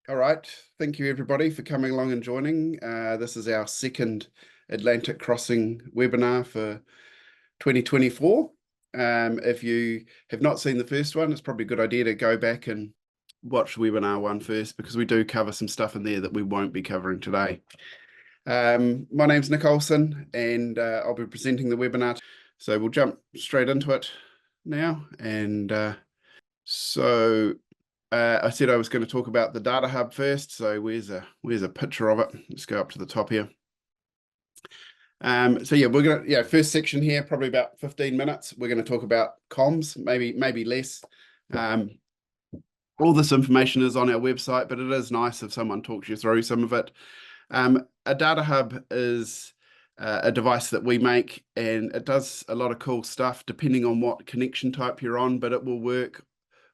All right. Thank you, everybody, for coming along and joining. This is our second Atlantic Crossing webinar for 2024. If you have not seen the first one, it's probably a good idea to go back and watch webinar one first, because we do cover some stuff in there that we won't be covering today. My name's Nick Olson, and I'll be presenting the webinar. So we'll jump straight into it now. And I said I was going to talk about the DataHub first. So where's a picture of it? Let's go up to the top here. So yeah, we're gonna first section here, probably about 15 minutes. We're going to talk about comms, maybe less. All this information is on our website, but it is nice if someone talks you through some of it. A DataHub is a device that we make, and it does a lot of cool stuff depending on what connection type you're on, but it will work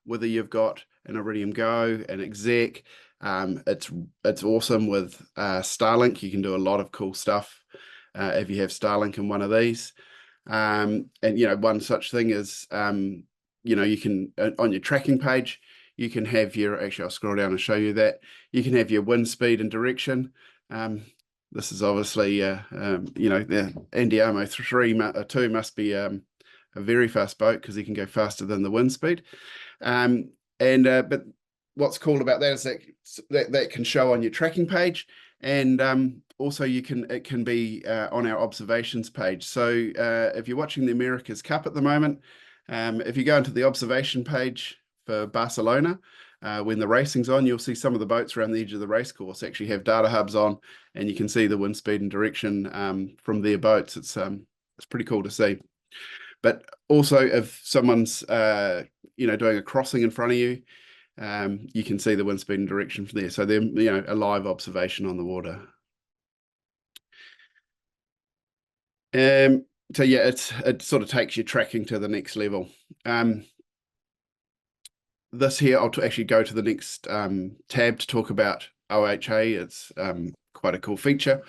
whether you've got an Iridium Go, an exec. It's awesome with Starlink. You can do a lot of cool stuff if you have Starlink in one of these. And one such thing is you can on your tracking page, you can have your, actually I'll scroll down and show you that. You can have your wind speed and direction. This is obviously the Andiamo 2 must be a very fast boat, because he can go faster than the wind speed. But what's cool about that is that can show on your tracking page, and also it can be on our observations page. So if you're watching the America's Cup at the moment, if you go into the observation page for Barcelona, when the racing's on, you'll see some of the boats around the edge of the race course actually have DataHubs on, and you can see the wind speed and direction from their boats. It's pretty cool to see. But also, if someone's doing a crossing in front of you, you can see the wind speed and direction from there. So they're a live observation on the water. So yeah, it sort of takes your tracking to the next level. This here, I'll actually go to the next tab to talk about OHA. It's quite a cool feature.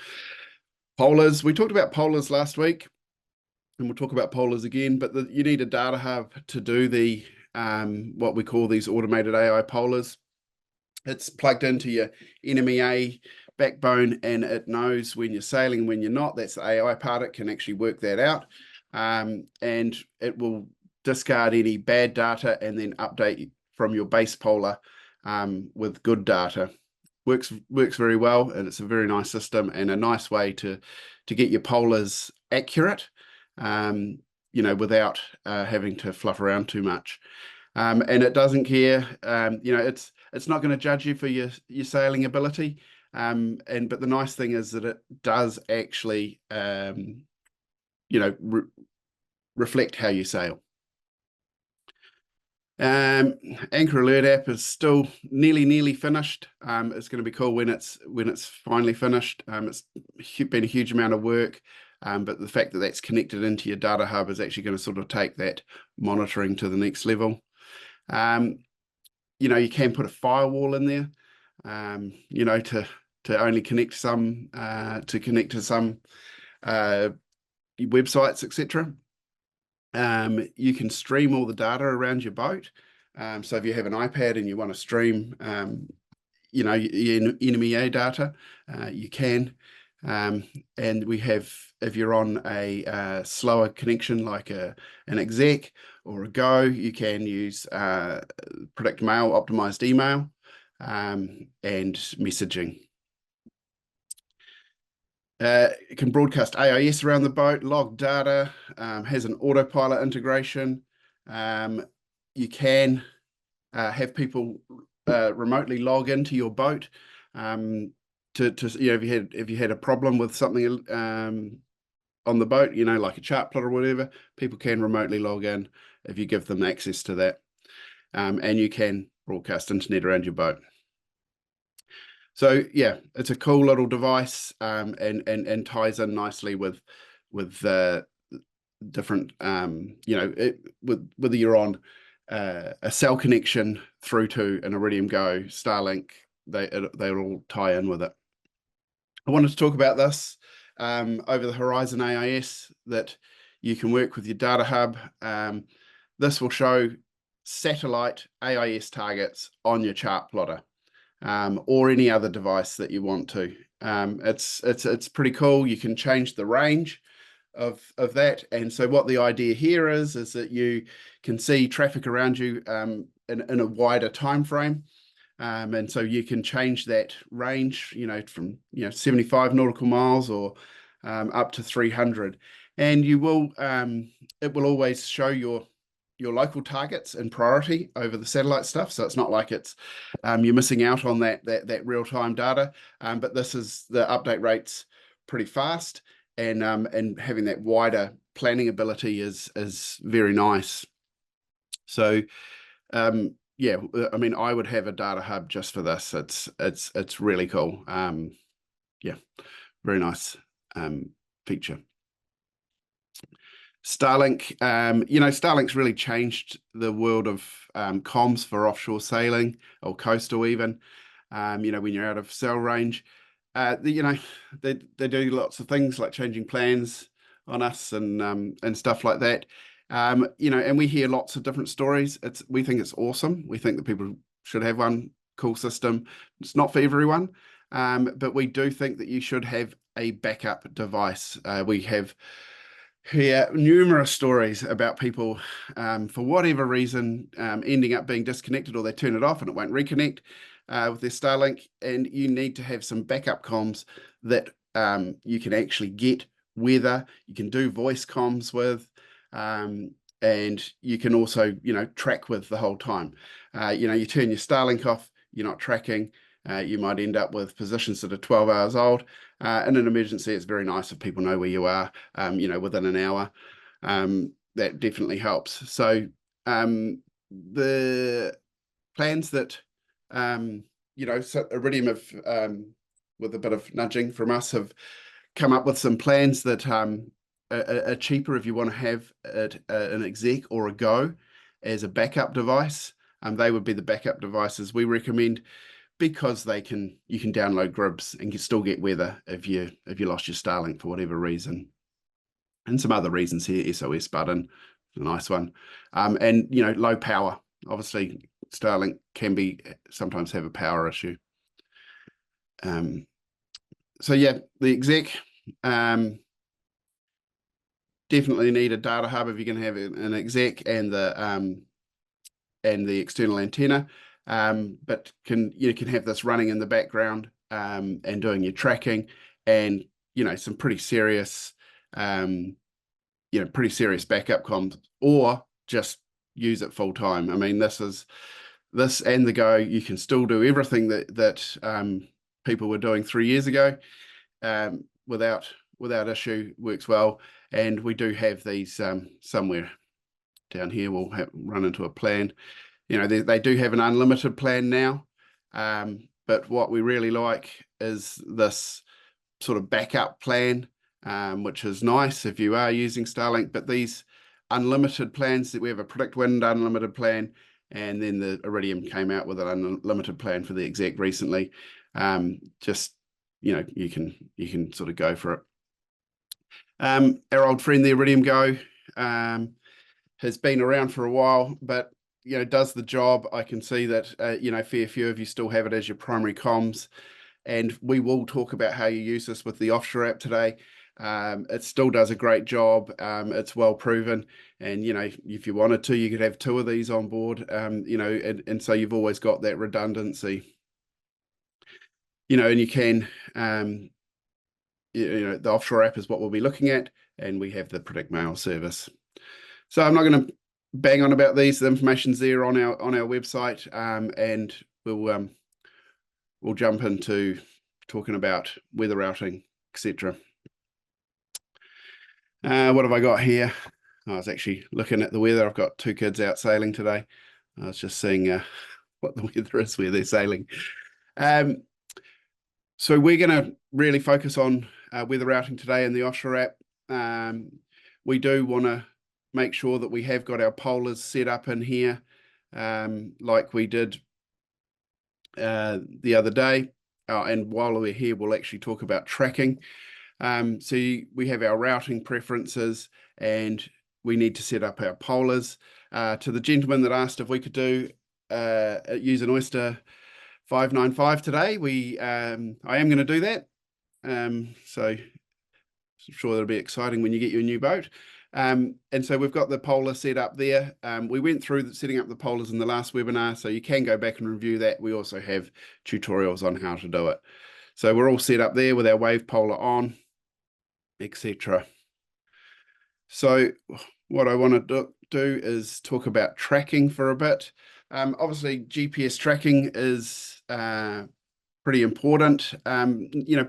Polars. We talked about polars last week, and we'll talk about polars again, but you need a DataHub to do the what we call these automated AI polars. It's plugged into your NMEA backbone, and it knows when you're sailing and when you're not. That's the AI part. It can actually work that out, and it will discard any bad data and then update from your base polar with good data. Works very well, and it's a very nice system and a nice way to get your polars accurate, without having to fluff around too much. And it doesn't care. It's not going to judge you for your sailing ability. But the nice thing is that it does actually reflect how you sail. Anchor Alert app is still nearly finished. It's going to be cool when it's finally finished. It's been a huge amount of work, but the fact that that's connected into your DataHub is actually going to sort of take that monitoring to the next level. You can put a firewall in there, to only connect some to some websites, etc. You can stream all the data around your boat. So if you have an iPad and you want to stream, your NMEA data, you can. And we have, if you're on a slower connection like an exec or a Go, you can use PredictMail optimized email and messaging. It can broadcast AIS around the boat, log data, has an autopilot integration. You can have people remotely log into your boat if you had a problem with something on the boat, like a chart plot or whatever, people can remotely log in if you give them access to that. And you can broadcast internet around your boat. So yeah, it's a cool little device, and ties in nicely with different, whether you're on a cell connection through to an Iridium Go, Starlink, they'll all tie in with it. I wanted to talk about this over the Horizon AIS, that you can work with your DataHub. This will show satellite AIS targets on your chart plotter. or any other device that you want to. It's pretty cool. You can change the range of that, and so what the idea here is that you can see traffic around you in a wider time frame. And so you can change that range, from 75 nautical miles or up to 300, and you will it will always show your local targets in priority over the satellite stuff. So it's not like it's you're missing out on that real-time data, but this is the update rate's pretty fast, and having that wider planning ability is very nice. So yeah, I mean, I would have a DataHub just for this. It's really cool. Yeah, very nice feature. Starlink, Starlink's really changed the world of comms for offshore sailing or coastal even. When you're out of cell range, they do lots of things like changing plans on us and stuff like that. And we hear lots of different stories. We think it's awesome. We think that people should have one cool system. It's not for everyone, but we do think that you should have a backup device. We have heard numerous stories about people, for whatever reason, ending up being disconnected, or they turn it off and it won't reconnect with their Starlink. And you need to have some backup comms that you can actually get weather. You can do voice comms with. And you can also, track with the whole time. You turn your Starlink off, you're not tracking. You might end up with positions that are 12 hours old. In an emergency, it's very nice if people know where you are, within an hour. That definitely helps. So the plans that, so Iridium have, with a bit of nudging from us, have come up with some plans that are cheaper if you want to have an exec or a go as a backup device. They would be the backup devices we recommend, because you can download GRIBs and you still get weather if you lost your Starlink for whatever reason. And some other reasons here, SOS button, a nice one. And low power. Obviously, Starlink can sometimes have a power issue. So yeah, the exec, definitely need a DataHub if you're going to have an exec and the external antenna. But you can have this running in the background and doing your tracking, and some pretty serious backup comms, or just use it full time. I mean, this and the Go, you can still do everything that people were doing 3 years ago without issue. Works well. And we do have these somewhere down here. We'll run into a plan. They do have an unlimited plan now, but what we really like is this sort of backup plan, which is nice if you are using Starlink. But these unlimited plans, that we have a PredictWind unlimited plan, and then the Iridium came out with an unlimited plan for the exec recently. You can sort of go for it. Our old friend, the Iridium Go, has been around for a while, but does the job. I can see that fair few of you still have it as your primary comms, and we will talk about how you use this with the Offshore app today. It still does a great job. It's well proven, and if you wanted to, you could have 2 of these on board. And so you've always got that redundancy. And you can. The Offshore app is what we'll be looking at, and we have the Predict Mail service. So I'm not going to bang on about these. The information's there on our website, and we'll jump into talking about weather routing, etc. What have I got here? I was actually looking at the weather. I've got 2 kids out sailing today. I was just seeing what the weather is where they're sailing. So we're going to really focus on weather routing today in the Offshore app. We do want to make sure that we have got our polars set up in here, like we did the other day. And while we're here, we'll actually talk about tracking. So we have our routing preferences, and we need to set up our polars. To the gentleman that asked if we could use an Oyster 595 today. I am going to do that. So I'm sure that'll be exciting when you get your new boat. And so we've got the polar set up there. We went through setting up the polars in the last webinar, so you can go back and review that. We also have tutorials on how to do it. So we're all set up there with our wave polar on, etc. So what I want to do is talk about tracking for a bit. Obviously, GPS tracking is pretty important.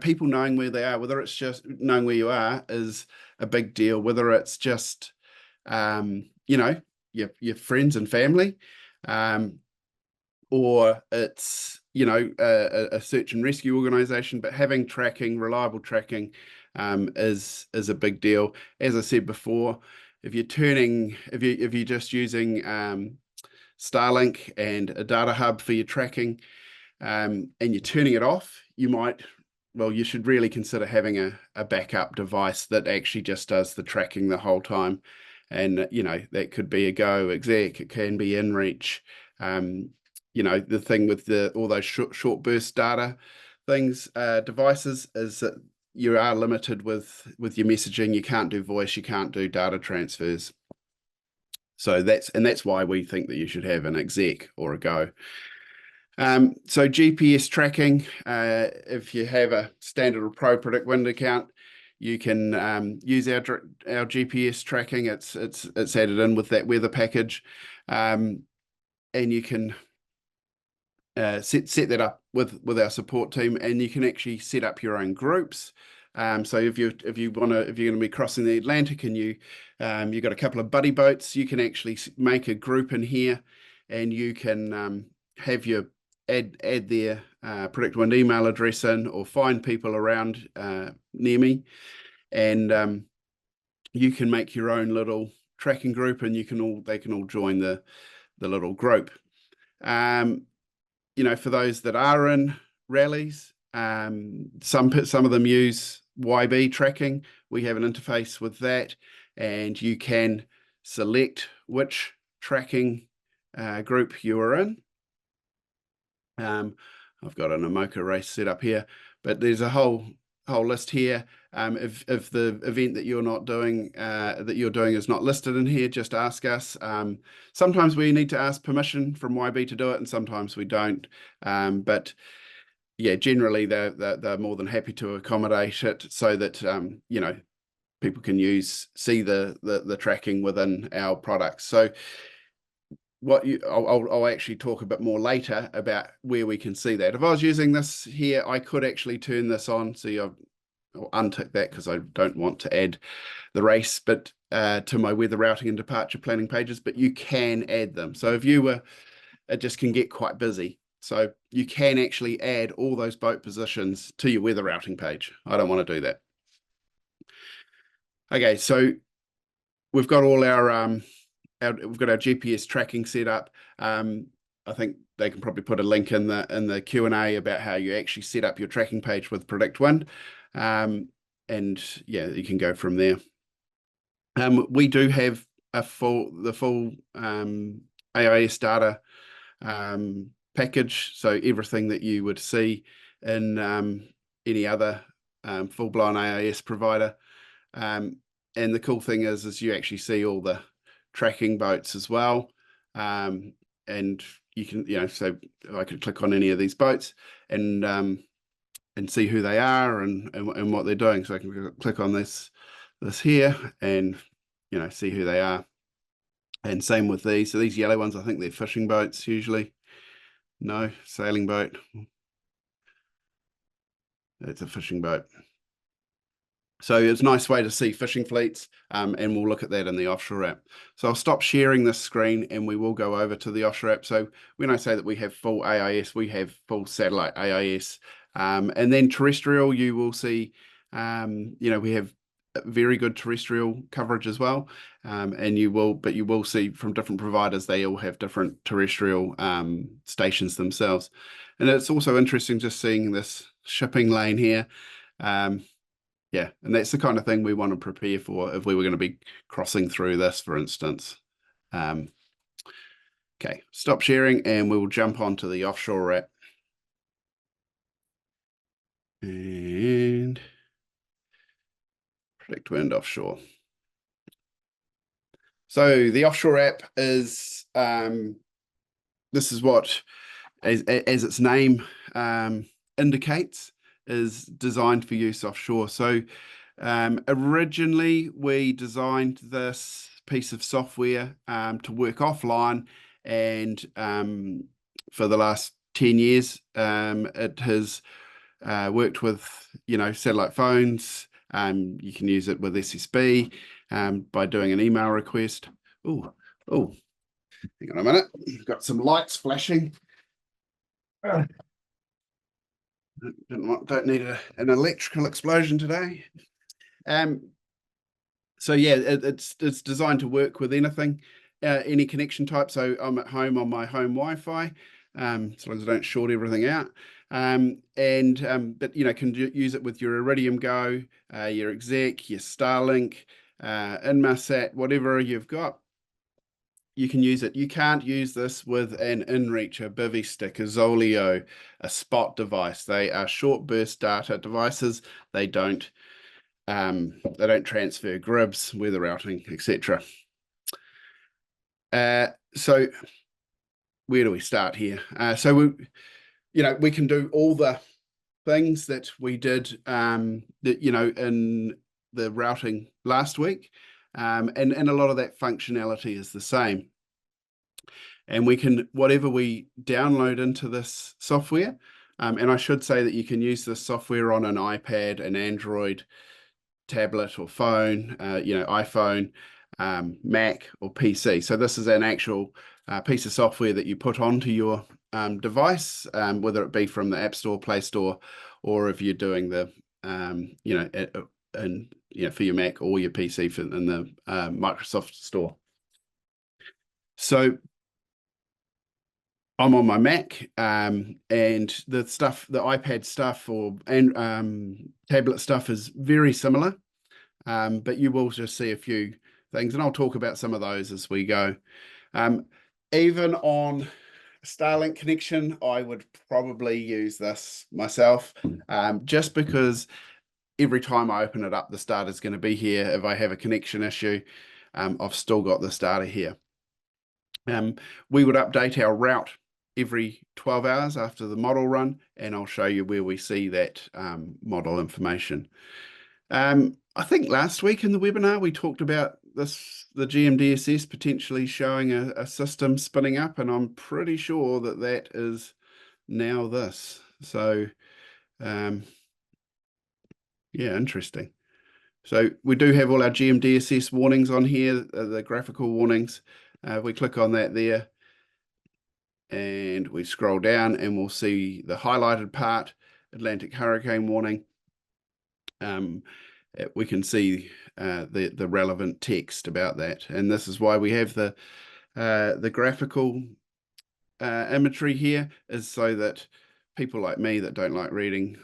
People knowing where they are, whether it's just knowing where you are, is a big deal. Whether it's just, your friends and family, or it's, a search and rescue organization, but having tracking, reliable tracking, is a big deal. As I said before, if you're just using Starlink and a DataHub for your tracking, and you're turning it off, you should really consider having a backup device that actually just does the tracking the whole time. And that could be a Go exec, it can be inReach. The thing with all those short burst data things, devices, is that you are limited with your messaging. You can't do voice, you can't do data transfers. So that's why we think that you should have an exec or a Go. So GPS tracking, if you have a standard or pro PredictWind account, you can use our GPS tracking. It's added in with that weather package, and you can set that up with our support team, and you can actually set up your own groups. So if you're going to be crossing the Atlantic and you've got a couple of buddy boats, you can actually make a group in here, and you can have your add their PredictWind email address in, or find people around near me, and you can make your own little tracking group, and they can all join the little group. For those that are in rallies, some of them use YB tracking. We have an interface with that, and you can select which tracking group you are in. I've got an Amoka race set up here, but there's a whole list here. If the event that you're doing is not listed in here, just ask us. Sometimes we need to ask permission from YB to do it, and sometimes we don't. But yeah, generally they're more than happy to accommodate it, so that people can see the tracking within our products. So I'll actually talk a bit more later about where we can see that. If I was using this here, I could actually turn this on. See, I'll untick that because I don't want to add the race but to my weather routing and departure planning pages, but you can add them. So if it just can get quite busy. So you can actually add all those boat positions to your weather routing page. I don't want to do that. Okay, so we've got all we've got our GPS tracking set up. I think they can probably put a link in the Q&A about how you actually set up your tracking page with PredictWind. And yeah, you can go from there. We do have the full AIS data package, so everything that you would see in any other full-blown AIS provider. And the cool thing is you actually see all the tracking boats as well, and you can, so I could click on any of these boats and see who they are and what they're doing. So I can click on this here and see who they are. And same with these. So these yellow ones, I think they're fishing boats usually. No, sailing boat. It's a fishing boat. So it's a nice way to see fishing fleets, and we'll look at that in the Offshore app. So I'll stop sharing this screen and we will go over to the Offshore app. So when I say that we have full AIS, we have full satellite AIS. And then terrestrial, you will see, we have very good terrestrial coverage as well. And you will see from different providers, they all have different terrestrial stations themselves. And it's also interesting just seeing this shipping lane here. Yeah, and that's the kind of thing we want to prepare for if we were going to be crossing through this, for instance. Okay, stop sharing and we will jump onto the Offshore app. and PredictWind offshore. So the offshore app is, this is what, as its name indicates, is designed for use offshore. So originally we designed this piece of software to work offline, and for the last 10 years it has worked with, satellite phones. You can use it with SSB by doing an email request. Oh, hang on a minute. Got some lights flashing. Don't need an electrical explosion today. So yeah, it's designed to work with anything, any connection type. So I'm at home on my home Wi-Fi, as long as I don't short everything out. But can use it with your Iridium Go, your Exec, your Starlink, Inmarsat, whatever you've got. You can use it. You can't use this with an inReach, a Bivy stick, a Zoleo, a Spot device. They are short burst data devices. They don't transfer GRIBs, weather routing, etc. So where do we start here? So we can do all the things that we did in the routing last week, and a lot of that functionality is the same. And we can, whatever we download into this software, and I should say that you can use this software on an iPad, an Android tablet or phone, iPhone, Mac or PC. So this is an actual piece of software that you put onto your device, whether it be from the App Store, Play Store, or if you're doing the, for your Mac or your PC in the Microsoft Store. So I'm on my Mac, and the iPad stuff and tablet stuff is very similar, but you will just see a few things, and I'll talk about some of those as we go. Even on Starlink connection, I would probably use this myself, just because every time I open it up, the data is going to be here. If I have a connection issue, I've still got this data here. We would update our route every 12 hours after the model run, and I'll show you where we see that model information. I think last week in the webinar we talked about the GMDSS potentially showing a system spinning up, and I'm pretty sure that is now this. So yeah, interesting. So we do have all our GMDSS warnings on here, the graphical warnings. We click on that there, and we scroll down, and we'll see the highlighted part, Atlantic hurricane warning. We can see the relevant text about that, and this is why we have the graphical imagery here, is so that people like me that don't like reading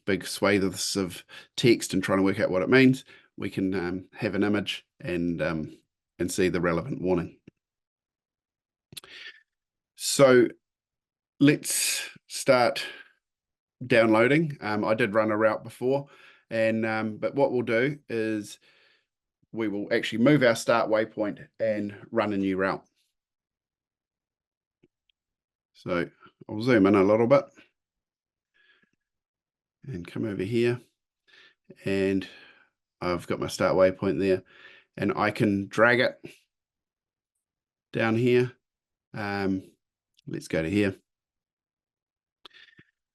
big swathes of text and trying to work out what it means, we can have an image and see the relevant warning. So let's start downloading. I did run a route before, but what we'll do is we will actually move our start waypoint and run a new route. So I'll zoom in a little bit and come over here, and I've got my start waypoint there, and I can drag it down here. Let's go to here.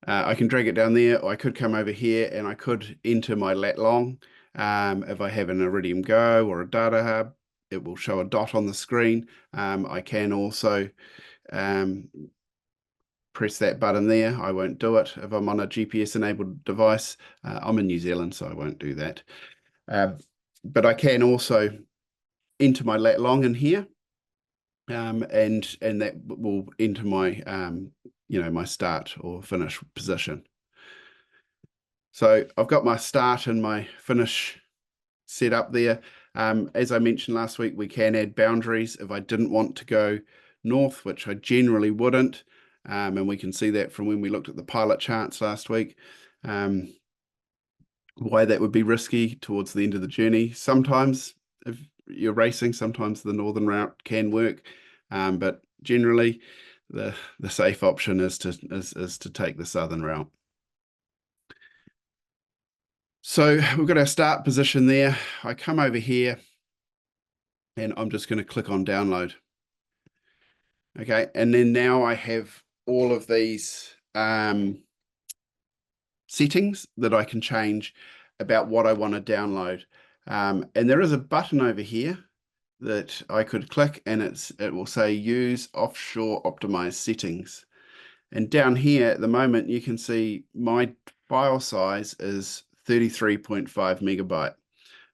I can drag it down there, or I could come over here and I could enter my lat long. If I have an Iridium Go or a DataHub, it will show a dot on the screen. I can also press that button there. I won't do it if I'm on a GPS enabled device. I'm in New Zealand, so I won't do that. But I can also enter my lat long in here, and that will enter my my start or finish position. So I've got my start and my finish set up there. As I mentioned last week, we can add boundaries if I didn't want to go north, which I generally wouldn't. And we can see that from when we looked at the pilot charts last week. Why that would be risky towards the end of the journey. Sometimes if you're racing, sometimes the northern route can work, but generally the safe option is to take the southern route. So we've got our start position there. I come over here and I'm just going to click on download. Okay, and then now I have all of these settings that I can change about what I want to download. And there is a button over here that I could click and it will say use offshore optimized settings. And down here at the moment, you can see my file size is 33.5 megabyte.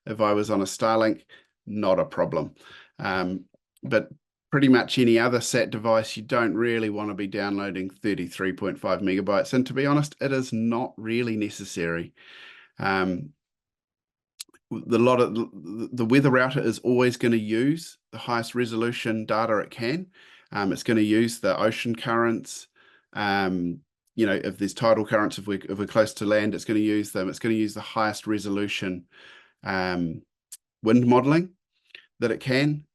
If I was on a Starlink, not a problem. But pretty much any other sat device, you don't really want to be downloading 33.5 megabytes. And to be honest, it is not really necessary. The weather router is always going to use the highest resolution data it can. It's going to use the ocean currents. You know, if there's tidal currents, if we're close to land, it's going to use them. It's going to use the highest resolution wind modeling that it can,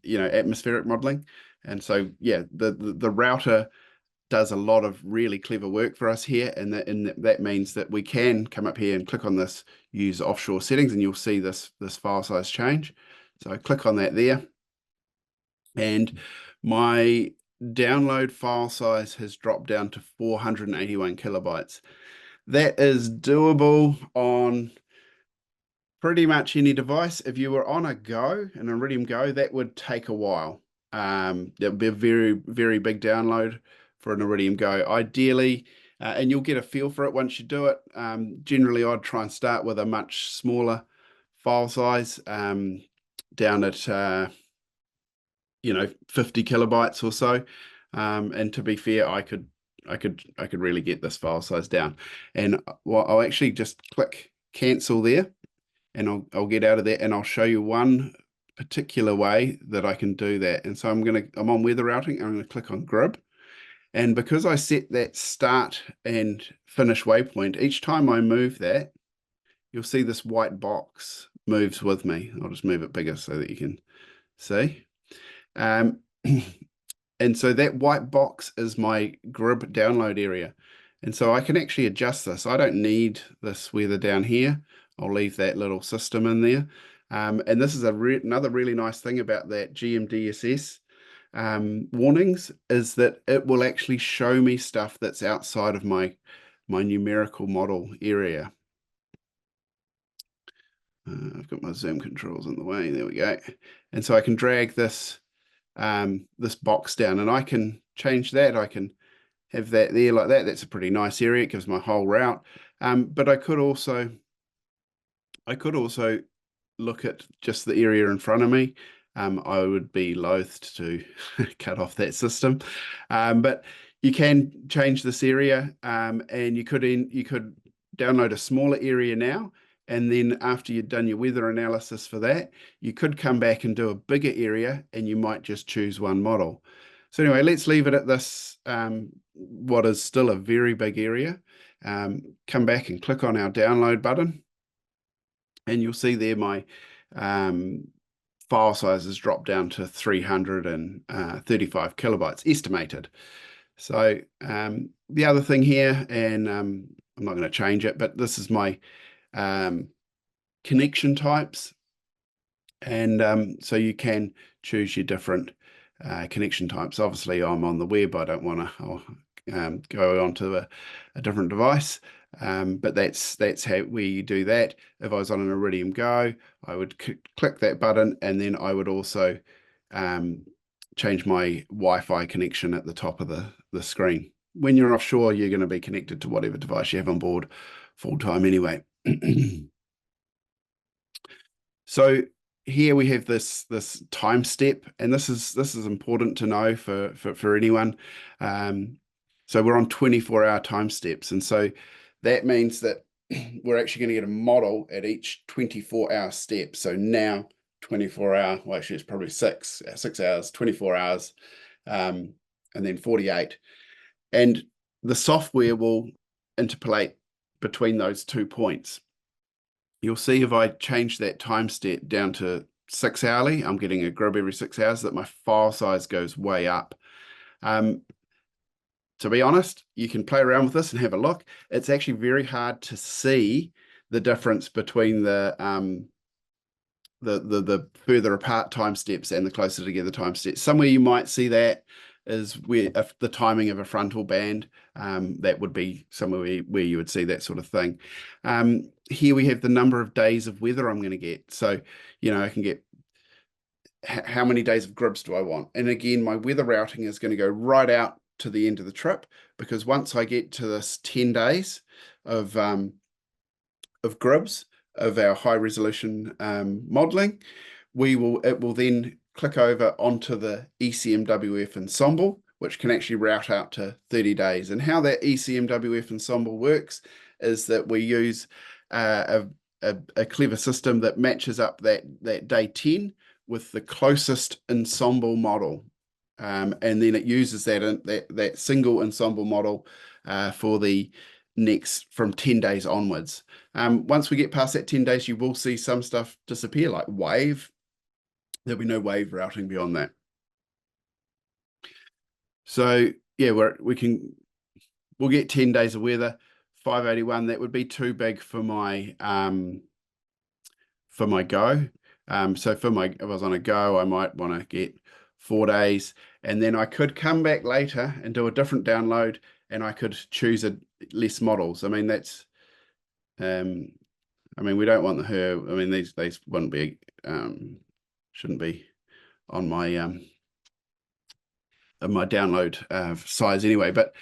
you know, atmospheric modeling. And so, yeah, the router does a lot of really clever work for us here, and that means that we can come up here and click on this use offshore settings, and you'll see this file size change. So I click on that there, and my download file size has dropped down to 481 kilobytes. That is doable on pretty much any device. If you were on a Go, an Iridium Go, that would take a while. That would be a very, very big download for an Iridium Go. Ideally, and you'll get a feel for it once you do it. Generally, I'd try and start with a much smaller file size, down at you know, 50 kilobytes or so. And to be fair, I could really get this file size down. And well, I'll actually just click cancel there, and I'll get out of that, and I'll show you one particular way that I can do that. And so I'm on weather routing. I'm going to click on GRIB. And because I set that start and finish waypoint, each time I move that, you'll see this white box moves with me. I'll just move it bigger so that you can see. And so that white box is my GRIB download area. And so I can actually adjust this. I don't need this weather down here. I'll leave that little system in there. And this is another really nice thing about that GMDSS warnings, is that it will actually show me stuff that's outside of my numerical model area. I've got my zoom controls in the way. There we go. And so I can drag this this box down, and I can change that. I can have that there like that. That's a pretty nice area. It gives my whole route. But I could also look at just the area in front of me. I would be loath to cut off that system, but you can change this area, and you could download a smaller area now, and then after you've done your weather analysis for that, you could come back and do a bigger area, and you might just choose one model. So anyway, let's leave it at this, what is still a very big area. Come back and click on our download button, and you'll see there my file size has dropped down to 335 kilobytes estimated. So the other thing here, and I'm not going to change it, but this is my connection types. And so you can choose your different connection types. Obviously, I'm on the web. I don't want to go onto a different device. But that's how we do that. If I was on an Iridium Go, I would click that button, and then I would also change my Wi-Fi connection at the top of the screen. When you're offshore, you're going to be connected to whatever device you have on board full time anyway. So here we have this time step, and this is important to know for anyone. So we're on 24-hour time steps, and so that means that we're actually going to get a model at each 24-hour step. So now 24-hour, well, actually it's probably 6 hours, 24 hours, and then 48. And the software will interpolate between those 2 points. You'll see if I change that time step down to 6 hourly, I'm getting a GRIB every 6 hours, that my file size goes way up. To be honest, you can play around with this and have a look. It's actually very hard to see the difference between the further apart time steps and the closer together time steps. Somewhere you might see that is where the timing of a frontal band, that would be somewhere where you would see that sort of thing. Here we have the number of days of weather I'm going to get. So, I can get how many days of GRIBs do I want? And again, my weather routing is going to go right out to the end of the trip, because once I get to this 10 days of GRIBs of our high resolution modeling, it will then click over onto the ECMWF ensemble, which can actually route out to 30 days. And how that ECMWF ensemble works is that we use a clever system that matches up that day 10 with the closest ensemble model. And then it uses that single ensemble model for the next from 10 days onwards. Once we get past that 10 days, you will see some stuff disappear, like wave. There'll be no wave routing beyond that. So yeah, we'll get 10 days of weather, 581. That would be too big for my go. So if I was on a go, I might want to get 4 days, and then I could come back later and do a different download, and I could choose less models. I mean, that's, we don't want these wouldn't be, shouldn't be on my download size anyway. But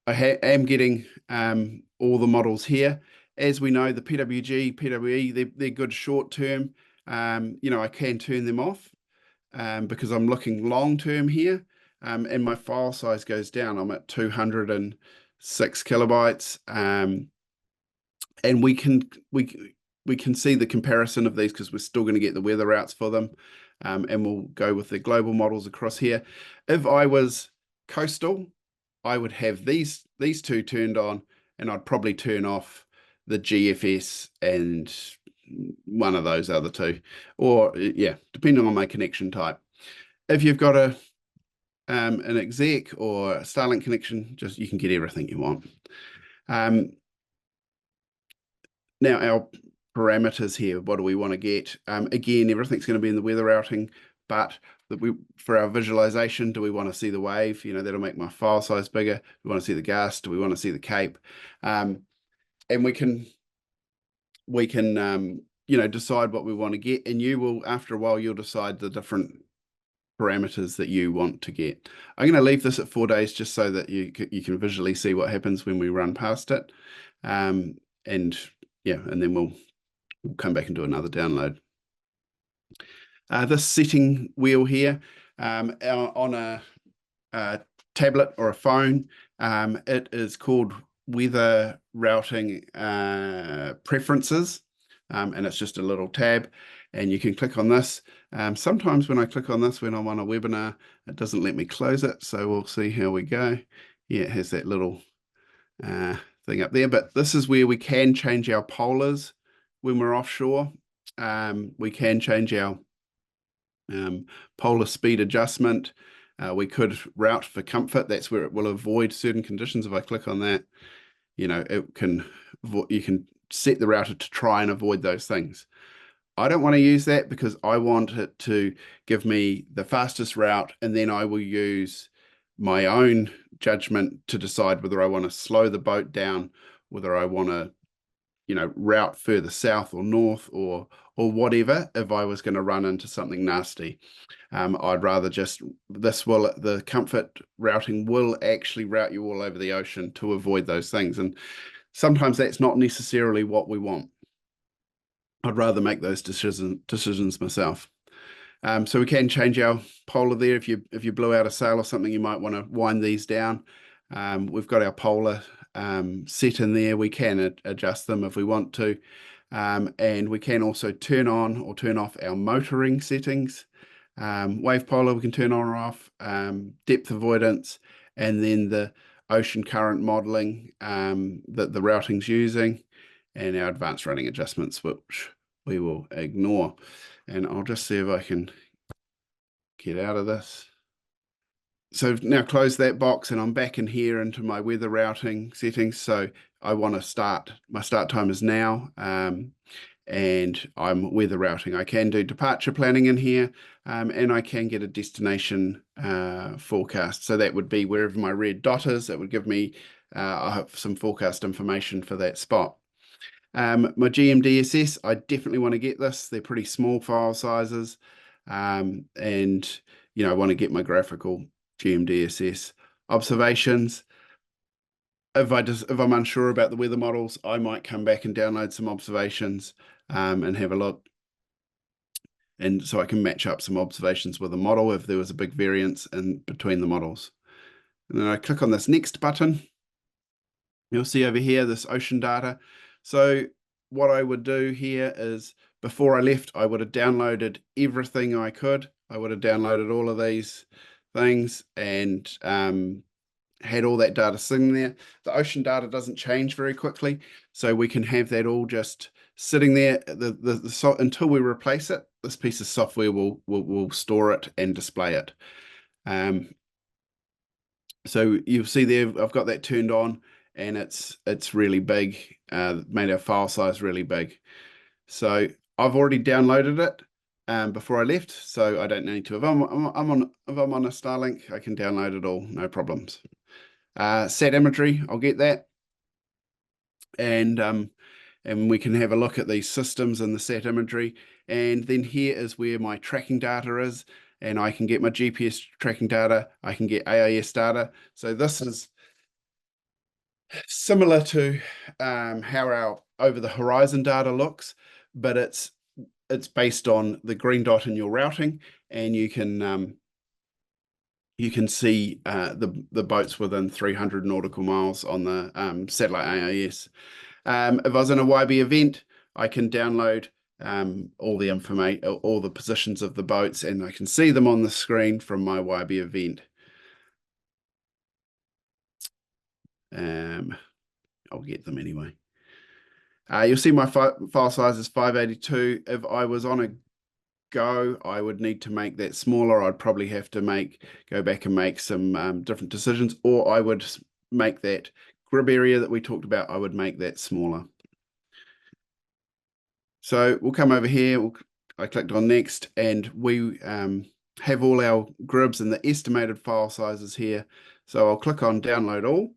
I am getting all the models here. As we know, the PWG, PWE, they're good short term. I can turn them off because I'm looking long term here, and my file size goes down. I'm at 206 kilobytes, and we can see the comparison of these because we're still going to get the weather routes for them, and we'll go with the global models across here. If I was coastal, I would have these two turned on, and I'd probably turn off the GFS and one of those other two, or yeah, depending on my connection type. If you've got an exec or a Starlink connection, you can get everything you want. Now our parameters here, what do we want to get? Again, everything's going to be in the weather routing, but for our visualization, do we want to see the wave? That'll make my file size bigger. Do we want to see the gust? Do we want to see the cape? And we can decide what we want to get, and after a while, you'll decide the different parameters that you want to get. I'm going to leave this at 4 days just so that you can visually see what happens when we run past it. And then we'll come back and do another download. This setting wheel here on a tablet or a phone, it is called weather routing preferences, and it's just a little tab, and you can click on this. Sometimes when I click on this when I'm on a webinar, it doesn't let me close it, so we'll see how we go. Yeah, it has that little thing up there, but this is where we can change our polars when we're offshore. We can change our polar speed adjustment. We could route for comfort. That's where it will avoid certain conditions. If I click on that, you can set the router to try and avoid those things. I don't want to use that because I want it to give me the fastest route, and then I will use my own judgment to decide whether I want to slow the boat down, whether I want to, route further south or north or whatever. If I was going to run into something nasty, I'd rather the comfort routing will actually route you all over the ocean to avoid those things. And sometimes that's not necessarily what we want. I'd rather make those decisions myself. So we can change our polar there. If you blew out a sail or something, you might want to wind these down. We've got our polar set in there. We can adjust them if we want to. And we can also turn on or turn off our motoring settings. Wave polar we can turn on or off, depth avoidance, and then ocean current modeling that the routing's using, and our advanced running adjustments, which we will ignore. And I'll just see if I can get out of this. So now close that box, and I'm back in here into my weather routing settings. So I want to start, my start time is now, and I'm weather routing. I can do departure planning in here, and I can get a destination forecast. So that would be wherever my red dot is, it would give me some forecast information for that spot. My GMDSS, I definitely want to get this. They're pretty small file sizes, and I want to get my graphical GMDSS observations. If I'm unsure about the weather models, I might come back and download some observations and have a look. And so I can match up some observations with a model if there was a big variance in between the models. And then I click on this next button. You'll see over here this ocean data. So what I would do here is, before I left, I would have downloaded everything I could. I would have downloaded all of these things and had all that data sitting there. The ocean data doesn't change very quickly, so we can have that all just sitting there until we replace it. This piece of software will store it and display it. So you'll see there, I've got that turned on, and it's really big, made our file size really big. So I've already downloaded it before I left, so I don't need to. If I'm on a Starlink, I can download it all, no problems. Sat imagery, I'll get that, and we can have a look at these systems and the sat imagery. And then here is where my tracking data is, and I can get my GPS tracking data, I can get AIS data. So this is similar to how our over the horizon data looks, but it's based on the green dot in your routing, and you can see the boats within 300 nautical miles on the satellite AIS. If I was in a YB event, I can download all the information, all the positions of the boats, and I can see them on the screen from my YB event. I'll get them anyway. You'll see my file size is 582. If I was on a go, I would need to make that smaller. I'd probably have to go back and make some different decisions, or I would make that GRIB area that we talked about, I would make that smaller. So we'll come over here. I clicked on next, and we have all our GRIBs and the estimated file sizes here. So I'll click on download all.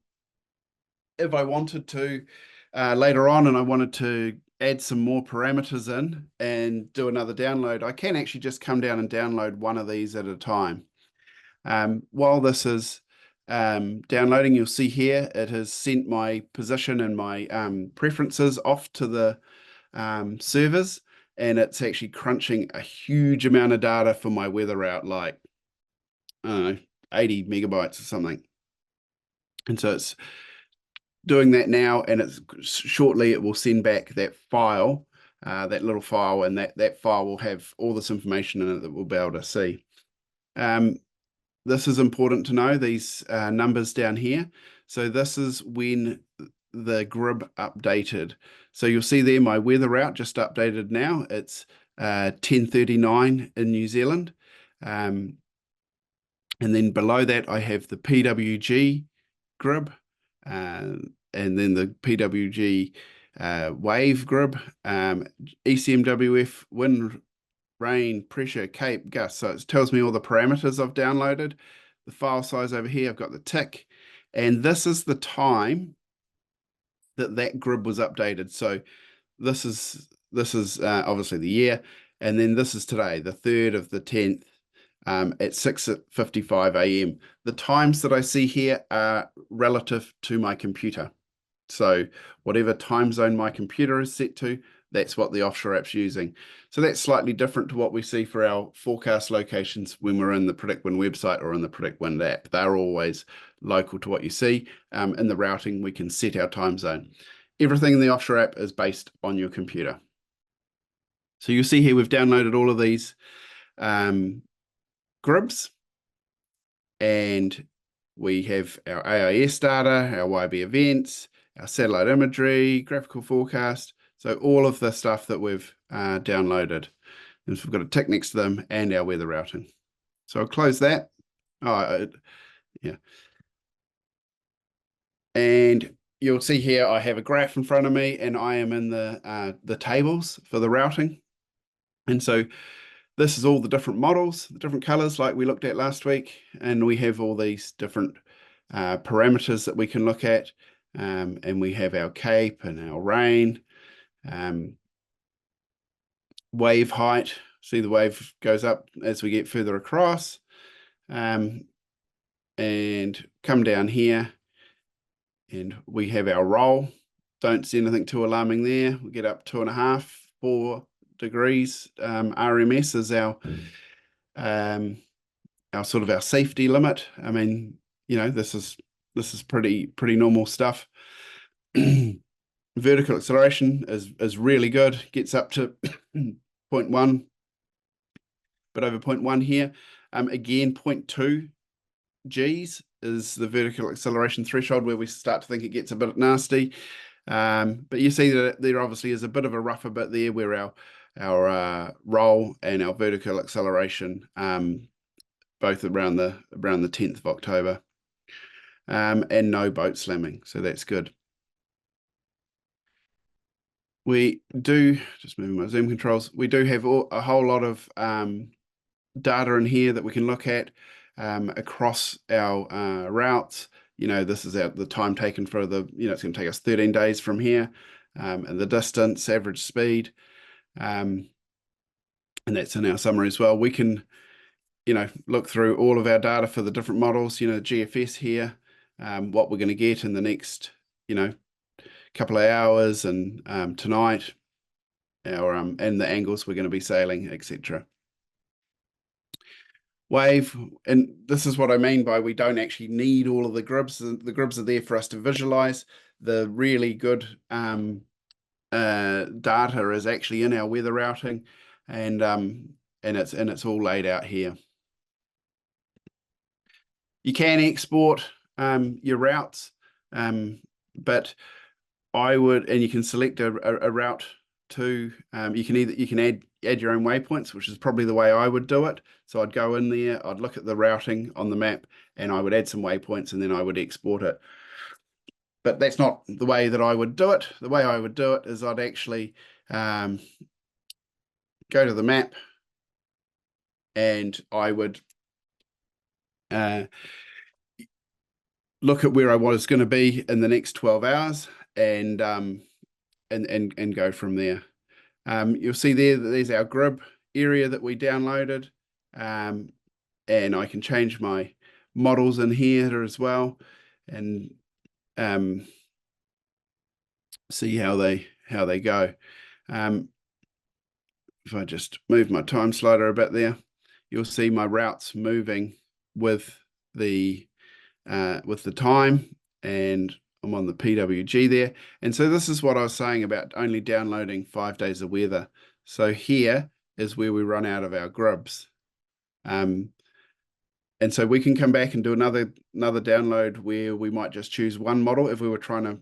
If I wanted to later on, and I wanted to add some more parameters in and do another download, I can actually just come down and download one of these at a time. While this is downloading, you'll see here it has sent my position and my preferences off to the servers, and it's actually crunching a huge amount of data for my weather route, like, I don't know, 80 megabytes or something. And so it's doing that now, and shortly it will send back that file, that little file, and that file will have all this information in it that we'll be able to see. This is important to know, these numbers down here. So this is when the GRIB updated. So you'll see there my weather route just updated now. It's 10:39 in New Zealand. And then below that I have the PWG GRIB, and then the PWG wave GRIB, ECMWF, wind, rain, pressure, cape, gust. So it tells me all the parameters I've downloaded. The file size over here, I've got the tick, and this is the time that GRIB was updated. So this is obviously the year, and then this is today, the 3rd of the 10th, at 6:55 a.m. The times that I see here are relative to my computer. So whatever time zone my computer is set to, that's what the offshore app's using. So that's slightly different to what we see for our forecast locations when we're in the PredictWind website or in the PredictWind app. They're always local to what you see. In the routing, we can set our time zone. Everything in the offshore app is based on your computer. So you'll see here we've downloaded all of these GRIBs, and we have our AIS data, our YB events, our satellite imagery, graphical forecast. So all of the stuff that we've downloaded. And so we've got a tick next to them and our weather routing. So I'll close that. Yeah. And you'll see here I have a graph in front of me and I am in the tables for the routing. And so this is all the different models, the different colors like we looked at last week. And we have all these different parameters that we can look at. And we have our CAPE and our rain, wave height. See the wave goes up as we get further across. And come down here and we have our roll. Don't see anything too alarming there. We get up 2.5, 4 degrees. RMS is our sort of our safety limit. I mean, you know, this is pretty normal stuff. Vertical acceleration is really good. Gets up to 0.1, but over 0.1 here. Again, 0.2 Gs is the vertical acceleration threshold where we start to think it gets a bit nasty. But you see that there obviously is a bit of a rougher bit there where our roll and our vertical acceleration both around the 10th of October. And no boat slamming, so that's good. We do, just moving my zoom controls, we do have a whole lot of data in here that we can look at across our routes. You know, this is the time taken for the, you know, it's going to take us 13 days from here, and the distance, average speed, and that's in our summary as well. We can, you know, look through all of our data for the different models, you know, GFS here, what we're going to get in the next, you know, couple of hours and tonight, our and the angles we're going to be sailing, etc. Wave, and this is what I mean by we don't actually need all of the GRIBs. The GRIBs are there for us to visualize. The really good data is actually in our weather routing, and it's all laid out here. You can export your routes, but I would, and you can select a route to, you can add your own waypoints, which is probably the way I would do it. So I'd go in there, I'd look at the routing on the map, and I would add some waypoints, and then I would export it. But that's not the way that I would do it. The way I would do it is I'd actually go to the map, and I would look at where I was going to be in the next 12 hours, and go from there. You'll see there's our GRIB area that we downloaded, and I can change my models in here as well, and see how they go. If I just move my time slider a bit there, you'll see my routes moving with the time, and I'm on the PWG there. And so this is what I was saying about only downloading 5 days of weather. So here is where we run out of our GRIBs. And so we can come back and do another download where we might just choose one model. If we were trying to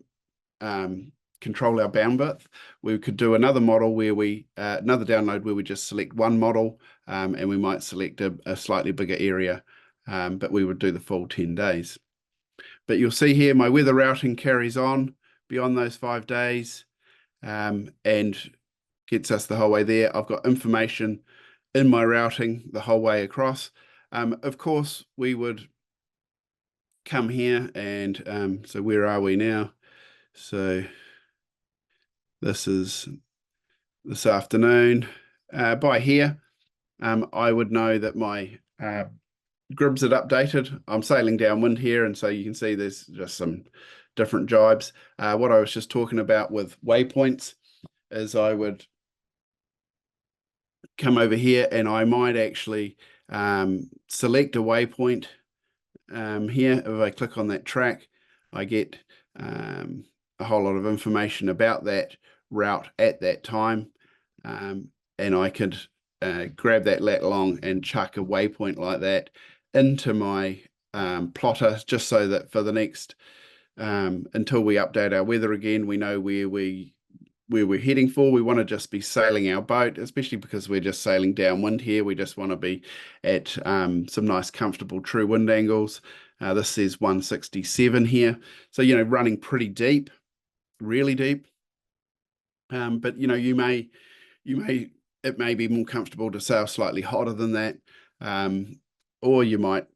control our bandwidth, we could do another model where another download where we just select one model, and we might select a slightly bigger area, but we would do the full 10 days. But you'll see here my weather routing carries on beyond those 5 days, and gets us the whole way there. I've got information in my routing the whole way across. Of course, we would come here and so where are we now? So this is this afternoon. By here, I would know that my GRIBs had updated. I'm sailing downwind here, and so you can see there's just some different jibes. What I was just talking about with waypoints is I would come over here and I might actually select a waypoint here. If I click on that track, I get a whole lot of information about that route at that time, and I could grab that lat long and chuck a waypoint like that into my plotter, just so that for the next until we update our weather again, we know where we're heading for. We want to just be sailing our boat, especially because we're just sailing downwind here. We just want to be at some nice comfortable true wind angles. This says 167 here, so running pretty deep, really deep. But it may be more comfortable to sail slightly hotter than that, or you might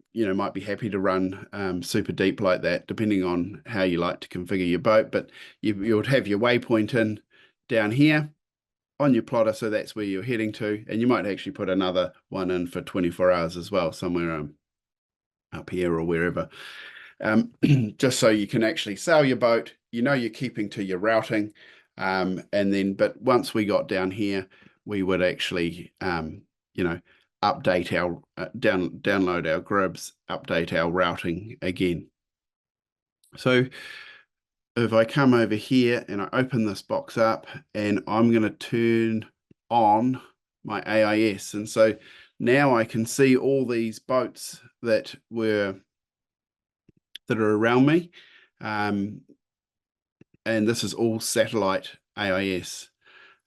be happy to run super deep like that, depending on how you like to configure your boat. But you would have your waypoint in down here on your plotter, so that's where you're heading to, and you might actually put another one in for 24 hours as well, somewhere up here or wherever, just so you can actually sail your boat. You're keeping to your routing, but once we got down here, we would actually update our download our GRIBs, update our routing again. So if I come over here and I open this box up, and I'm going to turn on my AIS, and so now I can see all these boats that are around me, and this is all satellite AIS.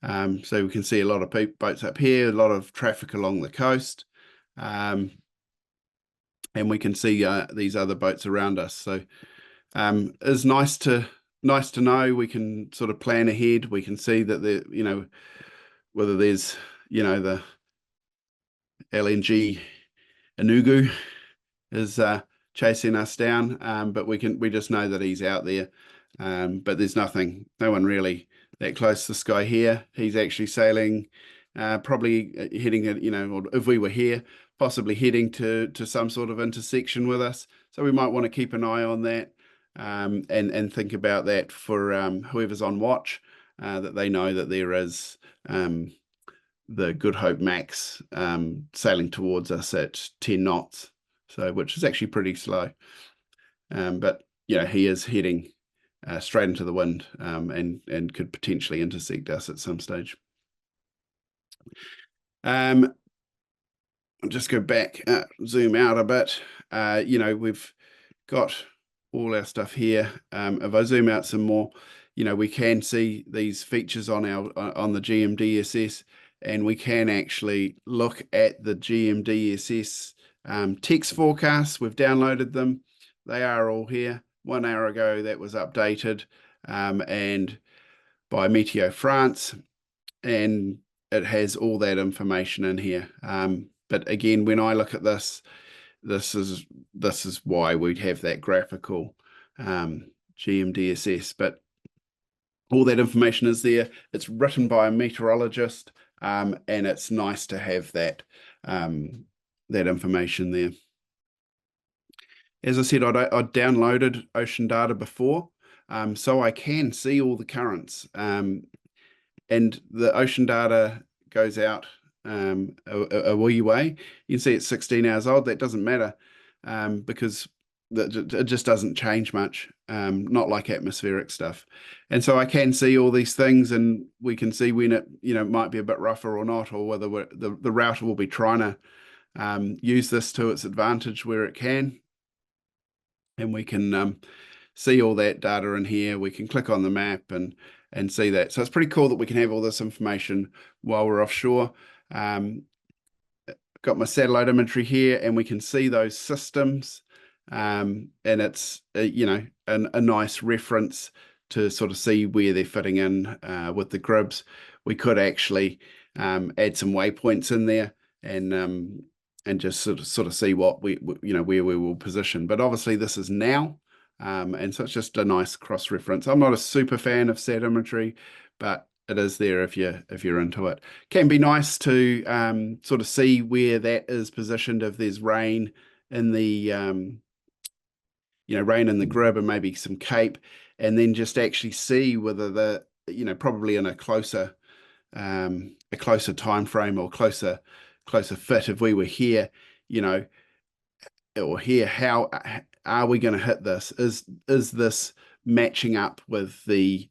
So we can see a lot of boats up here, a lot of traffic along the coast, and we can see these other boats around us. So it's nice to know. We can sort of plan ahead. We can see that whether there's the LNG Enugu is chasing us down, but we just know that he's out there. But there's no one really that close to this guy here. He's actually sailing, probably heading at, or if we were here, possibly heading to some sort of intersection with us. So we might want to keep an eye on that, and think about that for whoever's on watch, that they know that there is the Good Hope Max sailing towards us at 10 knots, so which is actually pretty slow. But he is heading straight into the wind, and could potentially intersect us at some stage. I'll just go back, zoom out a bit. We've got all our stuff here. If I zoom out some more, we can see these features on the GMDSS, and we can actually look at the GMDSS text forecasts. We've downloaded them. They are all here. 1 hour ago that was updated, and by Meteo France, and it has all that information in here. But again, when I look at this is why we'd have that graphical GMDSS, but all that information is there. It's written by a meteorologist, and it's nice to have that information there. As I said, I'd downloaded ocean data before, so I can see all the currents, and the ocean data goes out a wee way. You can see it's 16 hours old. That doesn't matter, because it just doesn't change much, not like atmospheric stuff. And so I can see all these things, and we can see when it might be a bit rougher or not, or whether the router will be trying to use this to its advantage where it can. And we can see all that data in here. We can click on the map and see that. So it's pretty cool that we can have all this information while we're offshore. Got my satellite imagery here, and we can see those systems, and it's a nice reference to sort of see where they're fitting in with the GRIBs. We could actually add some waypoints in there, and just sort of see what where we will position. But obviously this is now, and so it's just a nice cross reference. I'm not a super fan of sat imagery, but it is there if you're into it. Can be nice to sort of see where that is positioned, if there's rain in the rain in the GRIB and maybe some cape, and then just actually see whether probably in a closer time frame or closer fit, if we were here, or here, how are we going to hit this? Is this matching up with the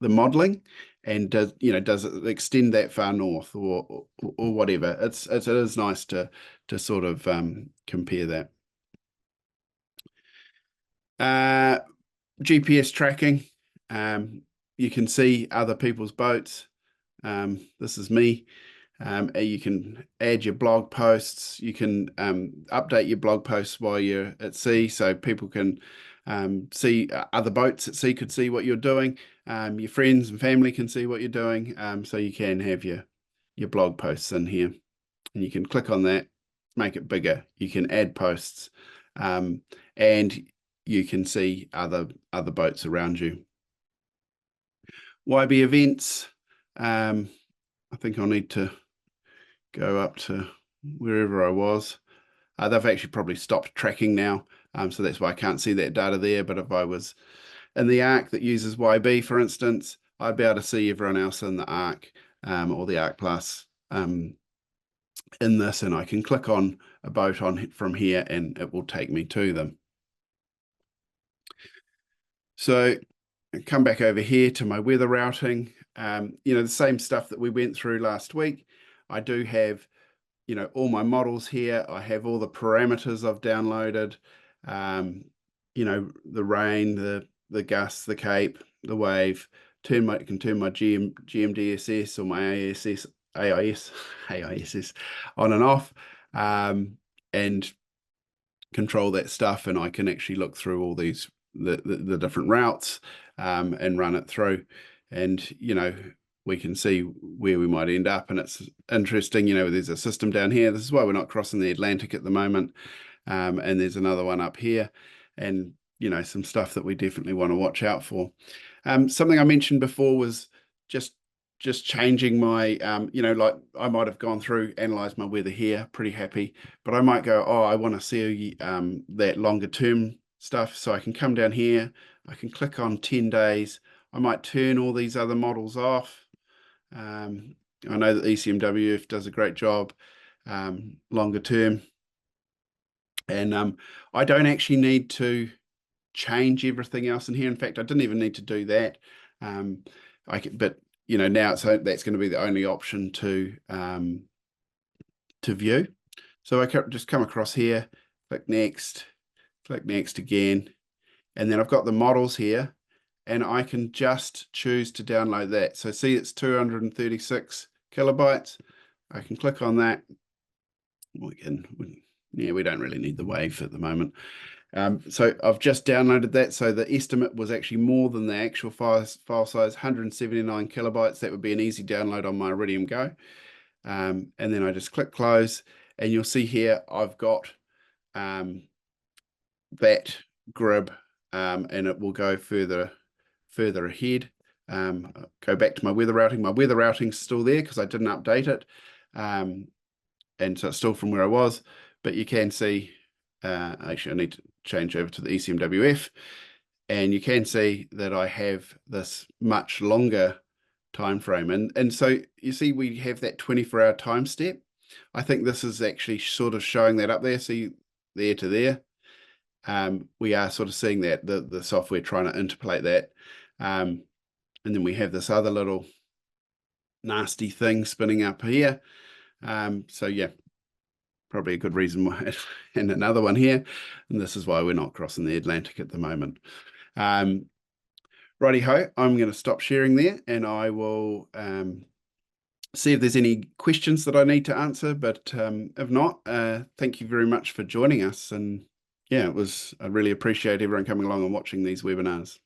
modeling, and does it extend that far north, or whatever? It is nice to sort of compare that. GPS tracking. You can see other people's boats. This is me. You can add your blog posts. You can update your blog posts while you're at sea, so people can see other boats at sea could see what you're doing. Your friends and family can see what you're doing. So you can have your blog posts in here, and you can click on that, make it bigger. You can add posts, and you can see other boats around you. YB events. I think I'll need to go up to wherever I was. They've actually probably stopped tracking now, so that's why I can't see that data there. But if I was in the ARC that uses YB, for instance, I'd be able to see everyone else in the ARC or the ARC Plus in this, and I can click on a boat from here and it will take me to them. So come back over here to my weather routing. The same stuff that we went through last week. I do have, all my models here. I have all the parameters I've downloaded. The rain, the gust, the cape, the wave. Can turn my GMDSS or my AISS on and off, and control that stuff. And I can actually look through all these the different routes and run it through, and we can see where we might end up. And it's interesting, there's a system down here. This is why we're not crossing the Atlantic at the moment, and there's another one up here, and some stuff that we definitely want to watch out for. Something I mentioned before was just changing my like I might have gone through, analyzed my weather here, pretty happy, but I might go, oh, I want to see that longer term stuff. So I can come down here, I can click on 10 days. I might turn all these other models off. I know that ECMWF does a great job longer term, and I don't actually need to change everything else in here. In fact, I didn't even need to do that. But now that's going to be the only option to view. So I can just come across here, click next again, and then I've got the models here, and I can just choose to download that. So see, it's 236 kilobytes. I can click on that. We don't really need the wave at the moment. So I've just downloaded that. So the estimate was actually more than the actual file size, 179 kilobytes. That would be an easy download on my Iridium Go. And then I just click close, and you'll see here I've got that GRIB, and it will go further ahead. Go back to my weather routing. My weather routing's still there because I didn't update it, and so it's still from where I was. But you can see, actually I need to change over to the ECMWF, and you can see that I have this much longer time frame, and so you see we have that 24-hour time step. I think this is actually sort of showing that up there. See, there to there. We are sort of seeing that the software trying to interpolate that, and then we have this other little nasty thing spinning up here. So yeah, probably a good reason why. And another one here, and this is why we're not crossing the Atlantic at the moment. Righty ho, I'm going to stop sharing there, and I will see if there's any questions that I need to answer. But if not, thank you very much for joining us. And yeah, I really appreciate everyone coming along and watching these webinars.